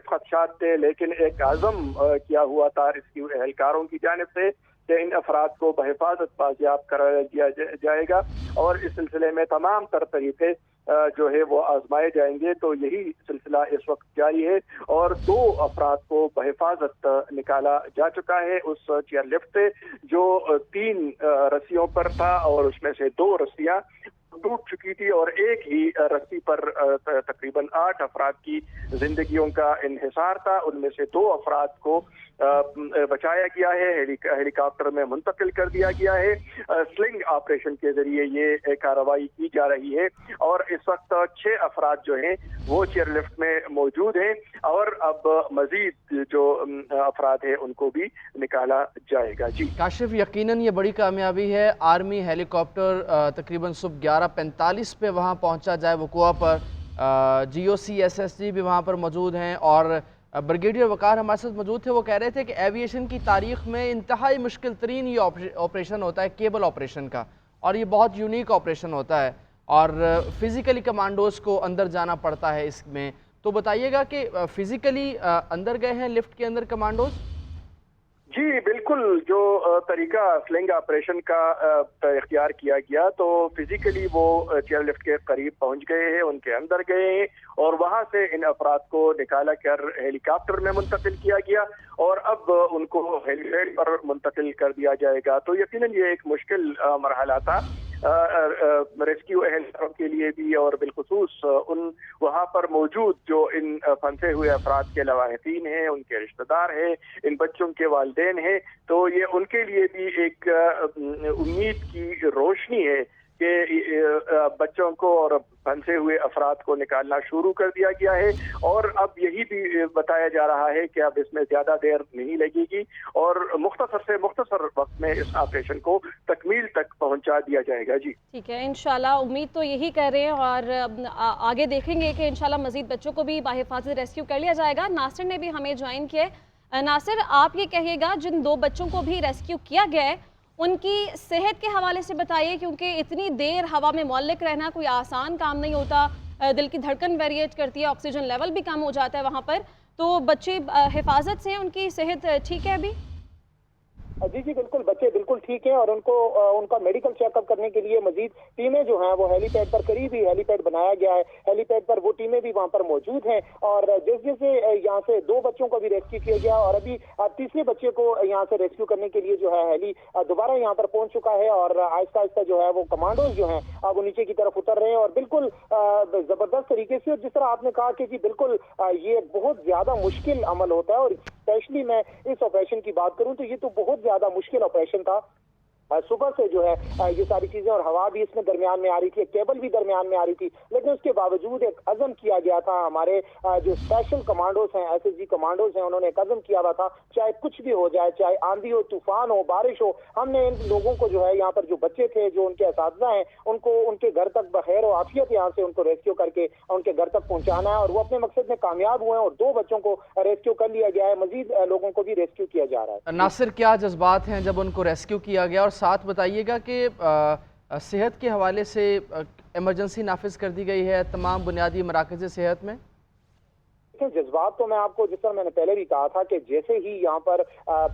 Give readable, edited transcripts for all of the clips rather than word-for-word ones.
मुख्तलिफ खदशात थे, लेकिन एक आज़म किया हुआ था रेस्क्यू एहलकारों की जानिब से कि इन अफराद को बहिफाजत बाजियाब कराया जाएगा और इस सिलसिले में तमाम तर तरीके जो है वो आजमाए जाएंगे। तो यही सिलसिला इस वक्त जारी है और 2 अफराद को बहिफाजत निकाला जा चुका है उस चेयरलिफ्ट से, जो 3 रस्सियों पर था और उसमें से 2 रस्सियां टूट चुकी थी और एक ही रस्सी पर तकरीबन 8 अफराद की जिंदगियों का इन्हिसार था। उनमें से 2 अफराद को बचाया गया है, हेलीकॉप्टर में मुंतकिल कर दिया गया है। स्लिंग ऑपरेशन के जरिए ये कार्रवाई की जा रही है और इस वक्त 6 अफराद जो हैं वो चेयरलिफ्ट में मौजूद हैं और अब मजीद जो अफराद हैं उनको भी निकाला जाएगा। जी काशिफ, यकीनन ये बड़ी कामयाबी है। आर्मी हेलीकॉप्टर तकरीबन सुबह 11:45 पे वहाँ पहुँचा जाए वकुआ पर। GOC SSG भी वहाँ पर मौजूद हैं और ब्रिगेडियर वकार हमारे साथ मौजूद थे। वो कह रहे थे कि एविएशन की तारीख में इंतहाई मुश्किल तरीन ये ऑपरेशन होता है केबल ऑपरेशन का, और ये बहुत यूनिक ऑपरेशन होता है और फिज़िकली कमांडोज को अंदर जाना पड़ता है इसमें। तो बताइएगा कि फिज़िकली अंदर गए हैं लिफ्ट के अंदर कमांडोज? जी बिल्कुल, जो तरीका स्लिंग ऑपरेशन का इख्तियार किया गया तो फिजिकली वो चेयरलिफ्ट के करीब पहुंच गए हैं, उनके अंदर गए हैं और वहां से इन अफराद को निकाला कर हेलीकॉप्टर में मुंतकिल किया गया और अब उनको हेलीपैड पर मुंतकिल कर दिया जाएगा। तो यकीनन ये एक मुश्किल मरहला था रेस्क्यू एहलकारों के लिए भी और बिलखुसूस उन वहाँ पर मौजूद जो इन फंसे हुए अफराद के लवाहिकीन हैं, उनके रिश्तेदार हैं, इन बच्चों के वालिदैन हैं। तो ये उनके लिए भी एक उम्मीद की रोशनी है कि बच्चों को और फंसे हुए अफराद को निकालना शुरू कर दिया गया है और अब यही भी बताया जा रहा है कि अब इसमें ज्यादा देर नहीं लगेगी और मुख्तसर से मुख्तसर वक्त में इस ऑपरेशन को तकमील तक पहुंचा दिया जाएगा। जी ठीक है, इंशाल्लाह उम्मीद तो यही कर रहे हैं और आगे देखेंगे कि इंशाल्लाह मजीद बच्चों को भी बाहिफाजत रेस्क्यू कर लिया जाएगा। नासिर ने भी हमें ज्वाइन किया। नासिर, आप ये कहिएगा जिन 2 बच्चों को भी रेस्क्यू किया गया है उनकी सेहत के हवाले से बताइए, क्योंकि इतनी देर हवा में मुअल्लिक रहना कोई आसान काम नहीं होता। दिल की धड़कन वेरिएट करती है, ऑक्सीजन लेवल भी कम हो जाता है वहाँ पर। तो बच्चे हिफाजत से, उनकी सेहत ठीक है अभी? जी जी बिल्कुल, बच्चे बिल्कुल ठीक हैं और उनको उनका मेडिकल चेकअप करने के लिए मजीद टीमें जो हैं वो हेलीपैड पर, करीब ही हेलीपैड बनाया गया है, हेलीपैड पर वो टीमें भी वहां पर मौजूद हैं और जैसे यहाँ से 2 बच्चों को भी रेस्क्यू किया गया और अभी तीसरे बच्चे को यहाँ से रेस्क्यू करने के लिए जो है हेली दोबारा यहाँ पर पहुंच चुका है और आहिस्ता आहिस्ता जो है वो कमांडोज जो है वो नीचे की तरफ उतर रहे हैं और बिल्कुल जबरदस्त तरीके से। जिस तरह आपने कहा कि जी बिल्कुल ये बहुत ज्यादा मुश्किल अमल होता है और स्पेशली मैं इस ऑपरेशन की बात करूं तो ये तो बहुत ज्यादा मुश्किल ऑपरेशन था। सुबह से जो है ये सारी चीजें और हवा भी इसमें दरमियान में आ रही थी, केबल भी दरमियान में आ रही थी, लेकिन उसके बावजूद एक अज़म किया गया था। हमारे जो स्पेशल कमांडोज हैं, SSG कमांडोज हैं, उन्होंने एक अज़म किया हुआ था चाहे कुछ भी हो जाए, चाहे आंधी हो, तूफान हो, बारिश हो, हमने इन लोगों को जो है यहाँ पर जो बच्चे थे, जो उनके असातिज़ा हैं, उनको उनके घर तक बखैर और आफियत यहाँ से उनको रेस्क्यू करके उनके घर तक पहुंचाना है और वो अपने मकसद में कामयाब हुए हैं और 2 बच्चों को रेस्क्यू कर लिया गया है। मजीद लोगों को भी रेस्क्यू किया जा रहा है। नासिर, क्या जज्बात हैं जब उनको रेस्क्यू किया गया, और साथ बताइएगा कि सेहत के हवाले से इमरजेंसी नाफिज कर दी गई है तमाम बुनियादी मराकज़ सेहत में? जज्बात तो मैं आपको, जिस तरह मैंने पहले भी कहा था कि जैसे ही यहाँ पर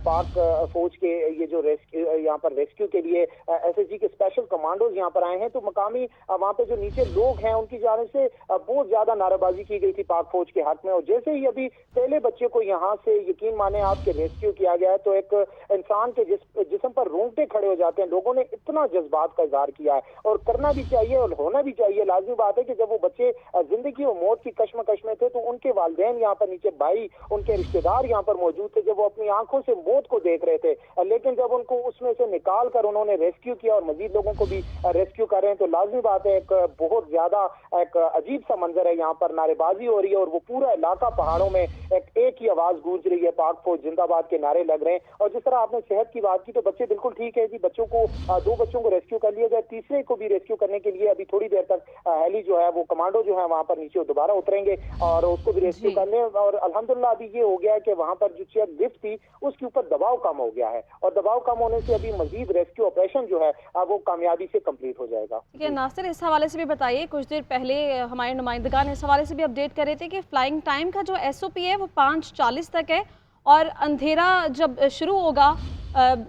पाक फौज के ये जो यहाँ पर रेस्क्यू के लिए SSG के स्पेशल कमांडोज यहाँ पर आए हैं तो मकामी वहाँ पे जो नीचे लोग हैं उनकी जानिब से बहुत ज्यादा नारेबाजी की गई थी पाक फौज के हक में और जैसे ही अभी पहले बच्चे को यहाँ से यकीन माने आपके रेस्क्यू किया गया है तो एक इंसान के जिस्म पर रोंगटे खड़े हो जाते हैं। लोगों ने इतना जज्बात का इजहार किया है और करना भी चाहिए और होना भी चाहिए। लाजमी बात है कि जब वो बच्चे जिंदगी और मौत की कश्मकश में थे तो उनके वालिदैन यहाँ पर नीचे, भाई, उनके रिश्तेदार यहाँ पर मौजूद थे, जब वो अपनी आंखों से मौत को देख रहे थे, लेकिन जब उनको उसमें से निकाल कर उन्होंने रेस्क्यू किया और मजीद लोगों को भी रेस्क्यू कर रहे हैं तो लाजमी बात है एक बहुत ज्यादा एक अजीब सा मंजर है। यहाँ पर नारेबाजी हो रही है और वो पूरा इलाका पहाड़ों में एक ही आवाज गूंज रही है, पाक फौज जिंदाबाद के नारे लग रहे हैं। और जिस तरह आपने सेहत की बात की तो बच्चे बिल्कुल ठीक है जी, बच्चों को 2 बच्चों को रेस्क्यू कर लिया जाए, तीसरे को भी रेस्क्यू करने के लिए अभी थोड़ी देर तक हेली जो है वो कमांडो जो है वहां पर नीचे दोबारा उतरेंगे और उसको भी रेस्क्यू जी। करने, और अल्हम्दुलिल्लाह अभी ये हो गया है कि वहां पर जो चेयर लिफ्ट थी उसके ऊपर दबाव कम हो गया है, और दबाव कम होने से अभी मजीद रेस्क्यू ऑपरेशन जो है वो कामयाबी से कंप्लीट हो जाएगा। ठीक है नासिर, इस हवाले से भी बताइए, कुछ देर पहले हमारे नुमाइंदगान इस हवाले से भी अपडेट कर रहे थे कि फ्लाइंग टाइम का जो SOP है वो 5:40 तक है, और अंधेरा जब शुरू होगा,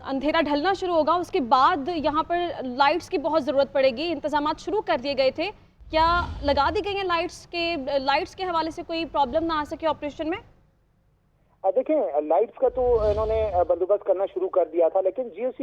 अंधेरा ढलना शुरू होगा, उसके बाद यहाँ पर लाइट्स की बहुत ज़रूरत पड़ेगी। इंतजामात शुरू कर दिए गए थे, क्या लगा दी गई हैं लाइट्स के हवाले से कोई प्रॉब्लम ना आ सके ऑपरेशन में? देखें, लाइट्स का तो इन्होंने बंदोबस्त करना शुरू कर दिया था, लेकिन GOC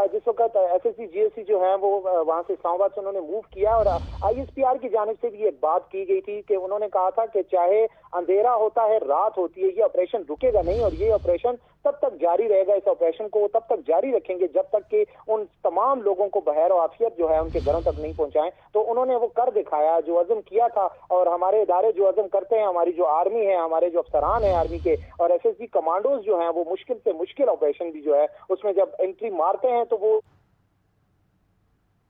जिस वक्त SSC GOC जो है वो वहां से इस्लामाबाद से उन्होंने मूव किया, और ISPR की जानिब से भी एक बात की गई थी कि उन्होंने कहा था कि चाहे अंधेरा होता है, रात होती है, ये ऑपरेशन रुकेगा नहीं, और ये ऑपरेशन तब तक जारी रहेगा। इस ऑपरेशन को तब तक जारी रखेंगे जब तक कि उन तमाम लोगों को बहर और आफियत जो है उनके घरों तक नहीं पहुंचाएं। तो उन्होंने वो कर दिखाया, जो अज़म किया था, और हमारे इदारे जो अज़म करते हैं, हमारी जो आर्मी है, हमारे जो अफसरान हैं आर्मी के, और SSG कमांडोज जो हैं, वो मुश्किल से मुश्किल ऑपरेशन भी जो है उसमें जब एंट्री मारते हैं तो वो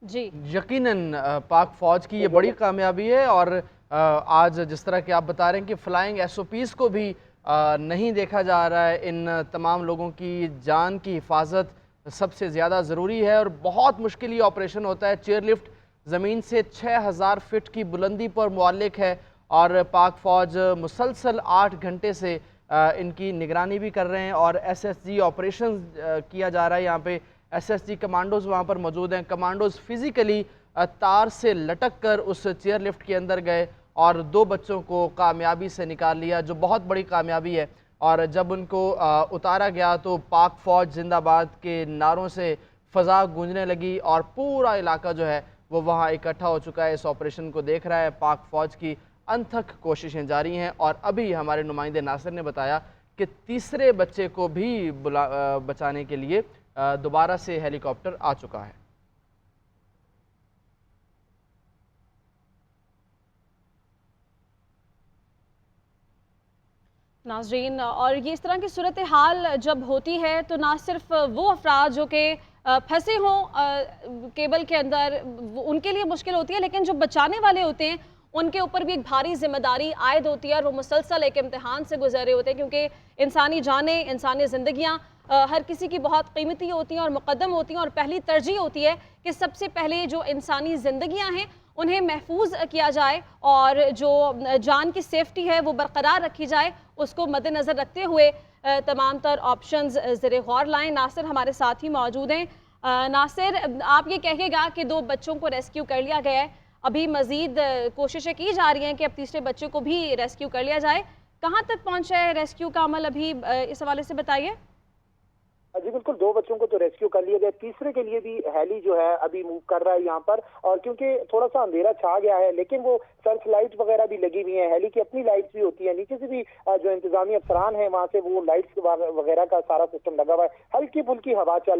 जी यकीनन पाक फौज की ये बड़ी कामयाबी है। और आज जिस तरह कि आप बता रहे हैं कि फ्लाइंग SOPs को भी नहीं देखा जा रहा है, इन तमाम लोगों की जान की हिफाजत सबसे ज़्यादा ज़रूरी है, और बहुत मुश्किल ये ऑपरेशन होता है। चेयरलिफ्ट ज़मीन से 6000 फीट की बुलंदी पर मुअल्लिक है, और पाक फ़ौज मुसलसल 8 घंटे से इनकी निगरानी भी कर रहे हैं, और SSG ऑपरेशन किया जा रहा है। यहाँ पे SSG कमांडोज वहाँ पर मौजूद हैं। कमांडोज फिज़िकली तार से लटक कर उस चेयर लिफ्ट के अंदर गए और 2 बच्चों को कामयाबी से निकाल लिया, जो बहुत बड़ी कामयाबी है। और जब उनको उतारा गया तो पाक फ़ौज जिंदाबाद के नारों से फ़ज़ा गूंजने लगी, और पूरा इलाका जो है वो वहाँ इकट्ठा हो चुका है, इस ऑपरेशन को देख रहा है। पाक फ़ौज की अनथक कोशिशें जारी हैं, और अभी हमारे नुमाइंदे नासिर ने बताया कि तीसरे बच्चे को भी बचाने के लिए दोबारा से हेलीकॉप्टर आ चुका है। नाज़रीन, और ये इस तरह की सूरत हाल जब होती है तो ना सिर्फ वो अफराद जो कि फंसे हों केबल के अंदर, उनके लिए मुश्किल होती है, लेकिन जो बचाने वाले होते हैं उनके ऊपर भी एक भारी जिम्मेदारी आयद होती है, और वो मुसलसल एक इम्तिहान से गुजर रहे होते हैं, क्योंकि इंसानी जानें, इंसानी ज़िंदगियाँ हर किसी की बहुत कीमती होती हैं और मुकद्दम होती हैं, और पहली तरजीह होती है कि सबसे पहले जो इंसानी ज़िंदगियाँ हैं उन्हें महफूज किया जाए, और जो जान की सेफ्टी है वो बरकरार रखी जाए, उसको मद्देनज़र रखते हुए तमाम तर ऑप्शंस ज़ेरे गौर लाएँ। नासिर हमारे साथ ही मौजूद हैं। नासिर, आप ये कहिएगा कि 2 बच्चों को रेस्क्यू कर लिया गया है, अभी मज़ीद कोशिशें की जा रही हैं कि अब तीसरे बच्चे को भी रेस्क्यू कर लिया जाए। कहाँ तक पहुँचा है रेस्क्यू का अमल अभी, इस हवाले से बताइए। जी बिल्कुल, 2 बच्चों को तो रेस्क्यू कर लिया गया, तीसरे के लिए भी हेली जो है अभी मूव कर रहा है यहाँ पर, और क्योंकि थोड़ा सा अंधेरा छा गया है, लेकिन वो सर्च लाइट वगैरह भी लगी हुई हैं, हेली की अपनी लाइट्स भी होती है, नीचे से भी जो इंतजामी अफसरान है वहाँ से वो लाइट्स वगैरह का सारा सिस्टम लगा हुआ है, हल्की फुल्की हवा चल